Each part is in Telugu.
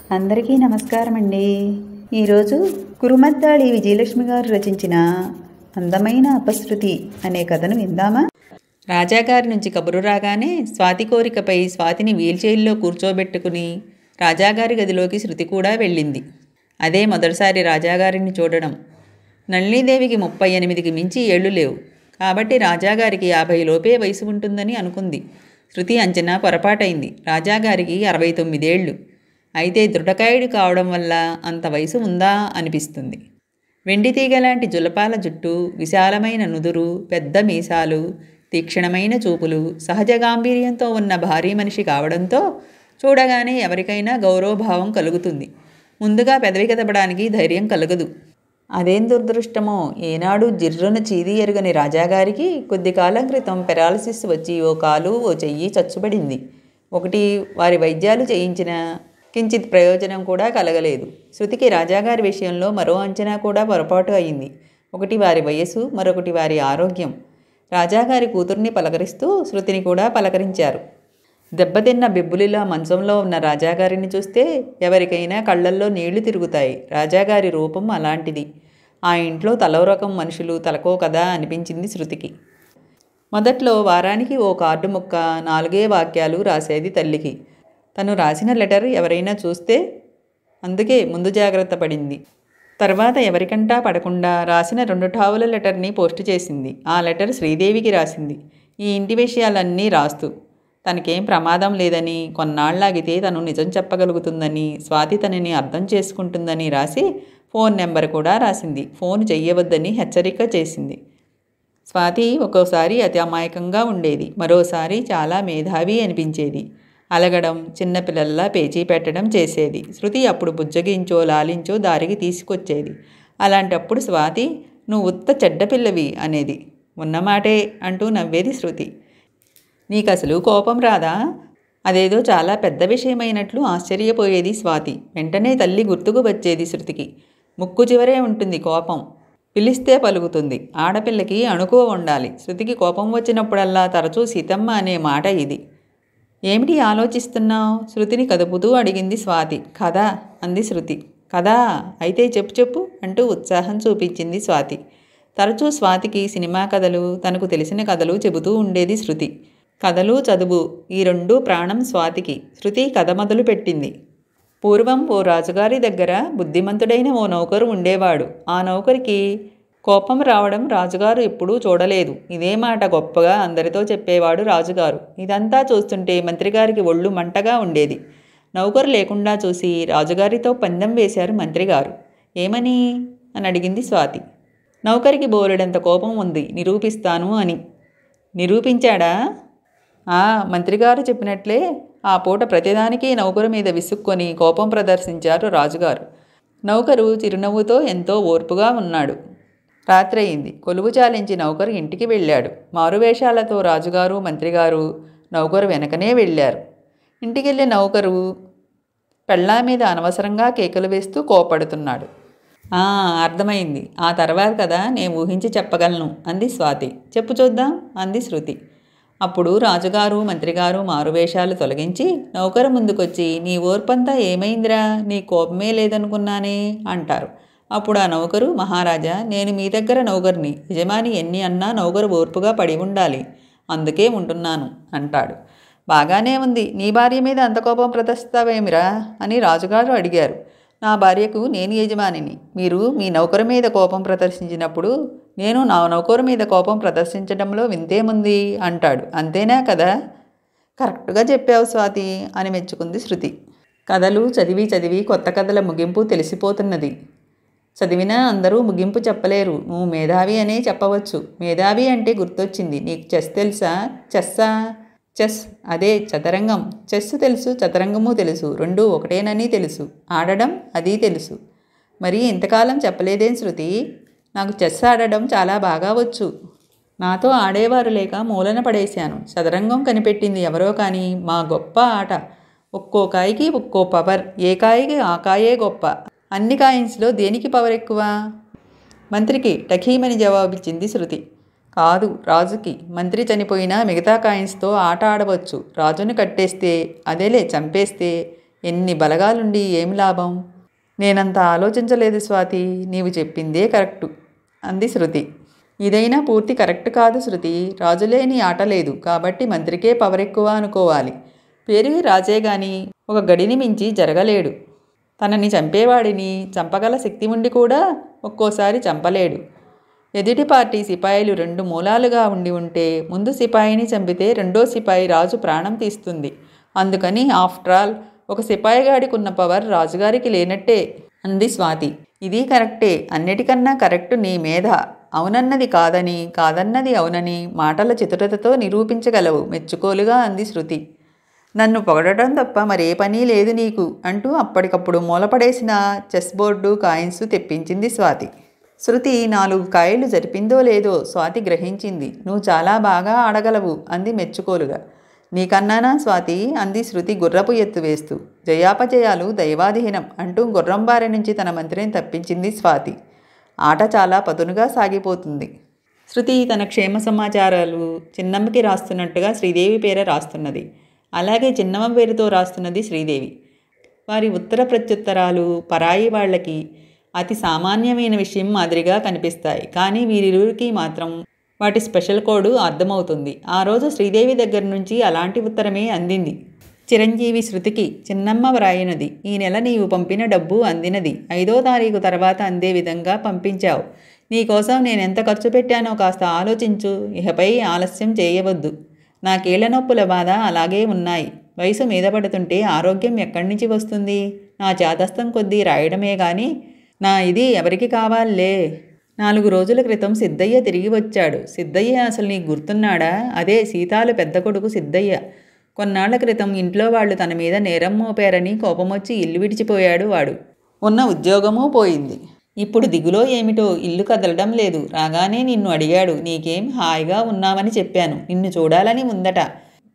అందరికీ నమస్కారం అండి. ఈరోజు కురుమద్దాళి విజయలక్ష్మి గారు రచించిన అందమైన అపశృతి అనే కథను విందామా? రాజాగారి నుంచి కబురు రాగానే స్వాతి కోరికపై స్వాతిని వీల్చైర్లో కూర్చోబెట్టుకుని రాజాగారి గదిలోకి శృతి కూడా వెళ్ళింది. అదే మొదటిసారి రాజాగారిని చూడడం. నళినీదేవికి 38కి మించి ఏళ్లు లేవు కాబట్టి రాజాగారికి 50 లోపే వయసు ఉంటుందని అనుకుంది. శృతి అంచనా పొరపాటైంది. రాజాగారికి 69 ఏళ్ళు. అయితే దృఢకాయుడు కావడం వల్ల అంత వయసు ఉందా అనిపిస్తుంది. వెండితీగలాంటి జులపాల జుట్టు, విశాలమైన నుదురు, పెద్ద మీసాలు, తీక్షణమైన చూపులు, సహజ గాంభీర్యంతో ఉన్న భారీ మనిషి కావడంతో చూడగానే ఎవరికైనా గౌరవభావం కలుగుతుంది. ముందుగా పెదవి కదపడానికి ధైర్యం కలగదు. అదేం దురదృష్టమో ఏనాడు జిర్రున చీది ఎరుగని రాజాగారికి కొద్ది కాలం క్రితం పెరాలసిస్ వచ్చి ఓ కాలు ఓ చెయ్యి చచ్చుబడింది. ఒకటి వారి వైద్యాలు చేయించిన కించిత్ ప్రయోజనం కూడా కలగలేదు. శృతికి రాజాగారి విషయంలో మరో అంచనా కూడా పొరపాటు అయింది. ఒకటి వారి వయస్సు, మరొకటి వారి ఆరోగ్యం. రాజాగారి కూతుర్ని పలకరిస్తూ శృతిని కూడా పలకరించారు. దెబ్బతిన్న బిబ్బులిలా మంచంలో ఉన్న రాజాగారిని చూస్తే ఎవరికైనా కళ్ళల్లో నీళ్లు తిరుగుతాయి. రాజాగారి రూపం అలాంటిది. ఆ ఇంట్లో తలో రకం మనుషులు తలకో కదా అనిపించింది శృతికి. మొదట్లో వారానికి ఓ కార్డు ముక్క, 4 వాక్యాలు రాసేది తల్లికి. తను రాసిన లెటర్ ఎవరైనా చూస్తే అందుకే ముందు జాగ్రత్త పడింది. తర్వాత ఎవరికంటా పడకుండా రాసిన 2 ఠావుల లెటర్ని పోస్టు చేసింది. ఆ లెటర్ శ్రీదేవికి రాసింది. ఈ ఇంటి విషయాలన్నీ రాస్తూ తనకేం ప్రమాదం లేదని, కొన్నాళ్లాగితే తను నిజం చెప్పగలుగుతుందని, స్వాతి తనని అర్థం చేసుకుంటుందని రాసి ఫోన్ నెంబర్ కూడా రాసింది. ఫోన్ చెయ్యవద్దని హెచ్చరిక చేసింది. స్వాతి ఒక్కోసారి అతి అమాయకంగా ఉండేది, మరోసారి చాలా మేధావి అనిపించేది. అలగడం, చిన్నపిల్లల్లా పేచీ పెట్టడం చేసేది. శృతి అప్పుడు బుజ్జగించో లాలించో దారికి తీసుకొచ్చేది. అలాంటప్పుడు స్వాతి "నువ్వు ఉత్త చెడ్డపిల్లవి" అనేది. ఉన్నమాటే అంటూ నవ్వేది శృతి. "నీకసలు కోపం రాదా?" అదేదో చాలా పెద్ద విషయమైనట్లు ఆశ్చర్యపోయేది స్వాతి. వెంటనే తల్లి గుర్తుకు వచ్చేది శృతికి. ముక్కు చివరే ఉంటుంది కోపం, పిలిస్తే పలుకుతుంది. ఆడపిల్లకి అణుకువ ఉండాలి. శృతికి కోపం వచ్చినప్పుడల్లా తరచూ సీతమ్మ అనే మాట ఇది. "ఏమిటి ఆలోచిస్తున్నావు?" శృతిని కదుపుతూ అడిగింది స్వాతి. "కథ" అంది శృతి. "కథా? అయితే చెప్పు చెప్పు" అంటూ ఉత్సాహం చూపించింది స్వాతి. తరచూ స్వాతికి సినిమా కథలు, తనకు తెలిసిన కథలు చెబుతూ ఉండేది శృతి. కథలు, చదువు ఈ రెండూ ప్రాణం స్వాతికి. శృతి కథ మొదలు పెట్టింది. పూర్వం ఓ రాజుగారి దగ్గర బుద్ధిమంతుడైన ఓ నౌకరు ఉండేవాడు. ఆ నౌకరికి కోపం రావడం రాజుగారు ఎప్పుడూ చూడలేదు. ఇదే మాట గొప్పగా అందరితో చెప్పేవాడు రాజుగారు. ఇదంతా చూస్తుంటే మంత్రిగారికి ఒళ్ళు మంటగా ఉండేది. నౌకరు లేకుండా చూసి రాజుగారితో పందెం వేశారు మంత్రిగారు. "ఏమని?" అని అడిగింది స్వాతి. "నౌకరికి బోలెడంత కోపం ఉంది, నిరూపిస్తాను" అని. "నిరూపించాడా?" మంత్రిగారు చెప్పినట్లే ఆ పూట ప్రతిదానికి నౌకరు మీద విసుక్కొని కోపం ప్రదర్శించారు రాజుగారు. నౌకరు చిరునవ్వుతో ఎంతో ఓర్పుగా ఉన్నాడు. రాత్రయింది. కొలువు చాలించి నౌకరు ఇంటికి వెళ్ళాడు. మారువేషాలతో రాజుగారు, మంత్రిగారు నౌకరు వెనకనే వెళ్ళారు. ఇంటికెళ్ళి నౌకరు పెళ్ళాం మీద అనవసరంగా కేకలు వేస్తూ కోపడుతున్నాడు. అర్థమైంది. ఆ తర్వాత కదా నేను ఊహించి చెప్పగలను" అంది స్వాతి. "చెప్పు చూద్దాం" అంది శృతి. అప్పుడు రాజుగారు, మంత్రిగారు మారువేషాలు తొలగించి నౌకరు ముందుకొచ్చి "నీ ఓర్పంతా ఏమైందిరా? నీ కోపమే లేదనుకున్నానే" అంటారు. అప్పుడు ఆ నౌకరు "మహారాజా, నేను మీ దగ్గర నౌకర్ని. యజమాని ఎన్ని అన్నా నౌకరు ఓర్పుగా పడి ఉండాలి. అందుకే ఉంటున్నాను" అంటాడు. "బాగానే ఉంది. నీ భార్య మీద అంత కోపం ప్రదర్శిస్తావేమిరా" అని రాజుగారు అడిగారు. "నా భార్యకు నేను యజమానిని. మీరు మీ నౌకరు మీద కోపం ప్రదర్శించినప్పుడు నేను నా నౌకరు మీద కోపం ప్రదర్శించడంలో వింతేముంది" అంటాడు. "అంతేనా కదా?" "కరెక్ట్గా చెప్పావు స్వాతి" అని మెచ్చుకుంది శృతి. కథలు చదివి చదివి కొత్త కథల ముగింపు తెలిసిపోతున్నది. చదివినా అందరూ ముగింపు చెప్పలేరు. నువ్వు మేధావి అనే చెప్పవచ్చు. మేధావి అంటే గుర్తొచ్చింది. నీకు చెస్ తెలుసా? చెస్సా? చెస్ అదే చదరంగం. చెస్ తెలుసు, చదరంగము తెలుసు. రెండూ ఒకటేనని తెలుసు. ఆడడం అది తెలుసు. మరి ఇంతకాలం చెప్పలేదేం శృతి? "నాకు చెస్ ఆడడం చాలా బాగా వచ్చు. నాతో ఆడేవారు లేక మూలన పడేశాను. చదరంగం కనిపెట్టింది ఎవరో కానీ మా గొప్ప ఆట. ఒక్కో కాయకి ఒక్కో పవర్. ఏ కాయకి ఆ కాయే గొప్ప. అన్ని కాయిన్స్లో దేనికి పవర్ ఎక్కువ?" "మంత్రికి" టకీమని జవాబిచ్చింది శృతి. "కాదు, రాజుకి. మంత్రి చనిపోయినా మిగతా కాయిన్స్తో ఆట ఆడవచ్చు. రాజును కట్టేస్తే, అదేలే చంపేస్తే ఎన్ని బలగాలుండి ఏం లాభం? నేనంత ఆలోచించలేదు స్వాతి, నీవు చెప్పిందే కరెక్టు అంది శృతి. ఇదైనా పూర్తి కరెక్ట్ కాదు శృతి. రాజులేని ఆట లేదు కాబట్టి మంత్రికే పవర్ ఎక్కువ అనుకోవాలి. పేరుకి రాజే గాని ఒక గడిని మించి జరగలేడు. తనని చంపేవాడిని చంపగల శక్తి ఉండి కూడా ఒక్కోసారి చంపలేడు. ఎదుటి పార్టీ సిపాయిలు 2 మూలాలుగా ఉంటే ముందు సిపాయిని చంపితే రెండో సిపాయి రాజు ప్రాణం తీస్తుంది. అందుకని ఆఫ్టర్ ఆల్ ఒక సిపాయిగాడికున్న పవర్ రాజుగారికి లేనట్టే అంది స్వాతి. ఇది కరెక్టే. అన్నిటికన్నా కరెక్టు నీ మేధ. అవునన్నది కాదని, కాదన్నది అవునని మాటల చతురతతో నిరూపించగలవు మెచ్చుకోలుగా అంది శృతి. నన్ను పొగడటం తప్ప మరే పని లేదు నీకు అంటూ అప్పటికప్పుడు మూలపడేసిన చెస్ బోర్డు కాయిన్స్ తెప్పించింది స్వాతి. శృతి 4 కాయలు జరిపిందో లేదో స్వాతి గ్రహించింది. నువ్వు చాలా బాగా ఆడగలవు అంది మెచ్చుకోలుగా. నీకన్నానా స్వాతి అంది శృతి గుర్రపు ఎత్తు వేస్తూ. జయాపజయాలు దైవాధీనం అంటూ గుర్రం బారి నుంచి తన మంత్రిని తప్పించింది స్వాతి. ఆట చాలా పదునుగా సాగిపోతుంది. శృతి తన క్షేమ సమాచారాలు చిన్నమ్మకి రాస్తున్నట్టుగా శ్రీదేవి పేర రాస్తున్నది. అలాగే చిన్నమ్మ పేరుతో రాస్తున్నది శ్రీదేవి. వారి ఉత్తర ప్రత్యుత్తరాలు పరాయి వాళ్లకి అతి సామాన్యమైన విషయం మాదిరిగా కనిపిస్తాయి. కానీ వీరిరువురికి మాత్రం వాటి స్పెషల్ కోడ్ అర్థమవుతుంది. ఆ రోజు శ్రీదేవి దగ్గర నుంచి అలాంటి ఉత్తరమే అందింది. చిరంజీవి శృతికి. చిన్నమ్మ వ్రాయినది. ఈ నెల నీవు పంపిన డబ్బు అందినది. 5వ తారీఖు తర్వాత అందే విధంగా పంపించావు. నీకోసం నేనెంత ఖర్చు పెట్టానో కాస్త ఆలోచించు. ఇకపై ఆలస్యం చేయవద్దు. నా కీళ్ల నొప్పుల బాధ అలాగే ఉన్నాయి. వయసు మీద పడుతుంటే ఆరోగ్యం ఎక్కడి నుంచి వస్తుంది? నా చేదస్తం కొద్దీ రాయడమే గాని నా ఇది ఎవరికి కావాలే. 4 రోజుల క్రితం సిద్ధయ్య తిరిగి వచ్చాడు. సిద్ధయ్య అసలు నీకు గుర్తున్నాడా? అదే సీతాలు పెద్ద కొడుకు సిద్ధయ్య. కొన్నాళ్ల క్రితం ఇంట్లో వాళ్ళు తన మీద నేరం మోపారని కోపమొచ్చి ఇల్లు విడిచిపోయాడు వాడు. ఉన్న ఉద్యోగమూ పోయింది. ఇప్పుడు దిగులో ఏమిటో ఇల్లు కదలడం లేదు. రాగానే నిన్ను అడిగాడు. నీకేం హాయిగా ఉన్నావని చెప్పాను. నిన్ను చూడాలని ఉందట.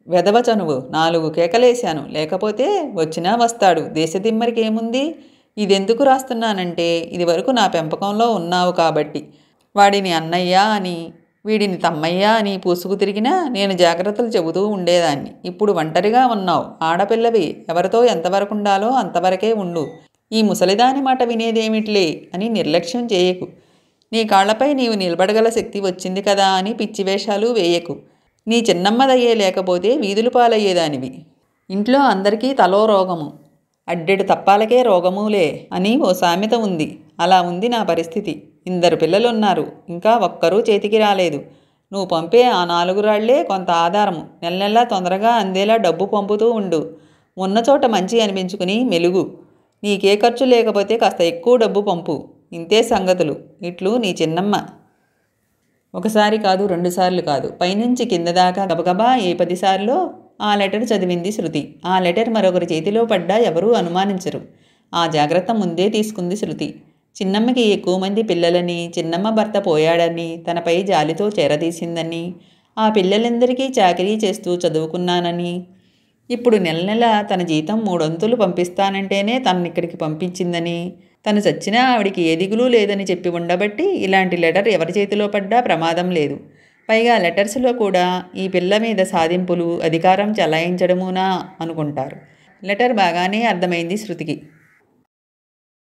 వెధవ చనువు. 4 కేకలేశాను. లేకపోతే వచ్చినా వస్తాడు. దేశదిమ్మరికేముంది? ఇదెందుకు రాస్తున్నానంటే ఇదివరకు నా పెంపకంలో ఉన్నావు కాబట్టి. వాడిని అన్నయ్య అని వీడిని తమ్మయ్య అని పూసుకు తిరిగినా నేను జాగ్రత్తలు చెబుతూ ఉండేదాన్ని. ఇప్పుడు ఒంటరిగా ఉన్నావు. ఆడపిల్లవి. ఎవరితో ఎంతవరకు ఉండాలో అంతవరకే ఉండు. ఈ ముసలిదాని మాట వినేదేమిట్లే అని నిర్లక్ష్యం చేయకు. నీ కాళ్లపై నీవు నిలబడగల శక్తి వచ్చింది కదా అని పిచ్చివేషాలు వేయకు. నీ చిన్నమ్మదయ్యే లేకపోతే వీధులు పాలయ్యేదానివి. ఇంట్లో అందరికీ తలో రోగము. అడ్డెడు తప్పాలకే రోగములే అని ఓ సామెత ఉంది. అలా ఉంది నా పరిస్థితి. 2 పిల్లలున్నారు. ఇంకా ఒక్కరూ చేతికి రాలేదు. నువ్వు పంపే ఆ 4 రాళ్లే కొంత ఆధారము. నెల నెలా తొందరగా అందేలా డబ్బు పంపుతూ ఉండు. ఉన్న చోట మంచి అనిపించుకుని మెలుగు. నీకే ఖర్చు లేకపోతే కాస్త ఎక్కువ డబ్బు పంపు. ఇంతే సంగతులు. ఇట్లు నీ చిన్నమ్మ. ఒకసారి కాదు, 2 సార్లు కాదు, పైనుంచి కింద దాకా గబగబా ఏ 10 సార్లో ఆ లెటర్ చదివింది శృతి. ఆ లెటర్ మరొకరి చేతిలో పడ్డా ఎవరూ అనుమానించరు. ఆ జాగ్రత్త ముందే తీసుకుంది శృతి. చిన్నమ్మకి ఎక్కువ మంది పిల్లలని, చిన్నమ్మ భర్త పోయాడని తనపై జాలితో చేరదీసిందని, ఆ పిల్లలందరికీ చాకరీ చేస్తూ చదువుకున్నానని, ఇప్పుడు నెల నెల తన జీతం 3 వంతులు పంపిస్తానంటేనే తననిక్కడికి పంపించిందని, తను చచ్చినా ఆవిడికి ఏ దిగులు లేదని చెప్పి ఉండబట్టి ఇలాంటి లెటర్ ఎవరి చేతిలో పడ్డా ప్రమాదం లేదు. పైగా లెటర్స్లో కూడా ఈ పిల్ల మీద సాధింపులు, అధికారం చలాయించడమునా అనుకుంటారు. లెటర్ బాగానే అర్థమైంది శృతికి.